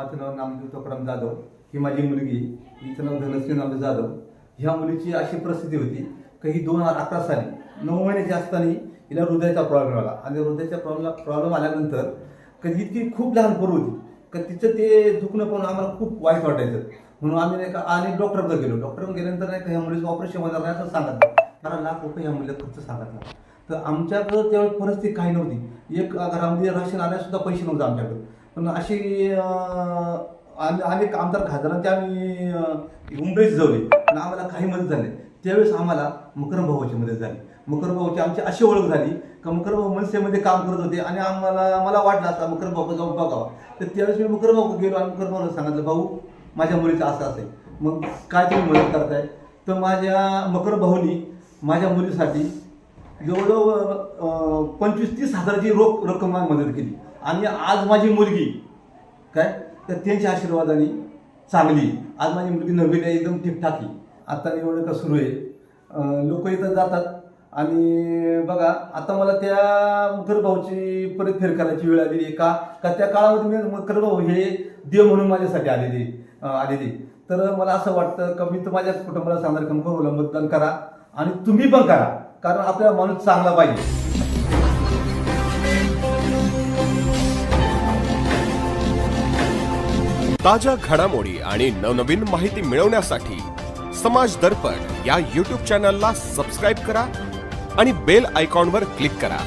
मामाचं नाव नामदेव तुकाराम जाधव, ही माझी मुलगी, हिचं नाव धनश्री नामदेव जाधव. ह्या मुलीची अशी परिस्थिती होती की ही 2011 साली 9 महिन्याची असताना हिला हृदयाचा प्रॉब्लेम आला आणि हृदयाचा प्रॉब्लेम आल्यानंतर कधी ती खूप लहान पोर होती का तिचं ते दुखणं पाहून आम्हाला खूप वाईट वाटायचं. म्हणून आम्ही नाही का आणि डॉक्टरकडे गेलो. डॉक्टरकडे गेल्यानंतर नाही का ह्या मुलीचं ऑपरेशन होणार नाही असं सांगितलं. 12 लाख रुपये ह्या मुलीला खर्च सांगितला. तर आमच्याकडं त्यावेळेस परिस्थिती काही नव्हती. एक घरामध्ये राशन आल्यासुद्धा पैसे नव्हते आमच्याकडे. पण अशी अनेक आमदार खासदारांची आम्ही उंबरेच जवळी आणि आम्हाला काही मदत झाली. त्यावेळेस आम्हाला मकरम भाऊची मदत झाली. मकरम भाऊची आमची अशी ओळख झाली का मकरम भाऊ मनसेमध्ये काम करत होते आणि मला वाटलं आता मकरम भाऊ जाऊन बघावं. तर त्यावेळेस मी मकरम भाऊ गेलो आणि मकरम भाऊला सांगितलं, भाऊ माझ्या मुलीचं असं असेल, मग काय तुम्ही मदत करताय. तर माझ्या मकरम भाऊनी माझ्या मुलीसाठी जवळजवळ 25-30 हजाराची रक्कम मदत केली. आणि आज माझी मुलगी काय तर त्यांच्या आशीर्वादाने चांगली. आज माझी मुलगी नवीन आहे, एकदम ठीकठाक आहे. आता निवडणुका सुरू आहे, लोक इथं जातात आणि बघा आता मला त्या मकर भाऊची परत फेर करायची वेळ आलेली आहे का त्या काळामध्ये मी मकर भाऊ हे देव म्हणून माझ्यासाठी आलेले. तर मला असं वाटतं का मी तर माझ्या कुटुंबाला सांगणार का मकर भाऊला मतदान करा आणि तुम्ही पण करा, कारण आपला माणूस चांगला पाहिजे. ताज्या घडामोडी आणि नवनवीन माहिती मिळवण्यासाठी समाज दर्पण या YouTube चॅनलला सबस्क्राईब करा आणि बेल आयकॉनवर क्लिक करा.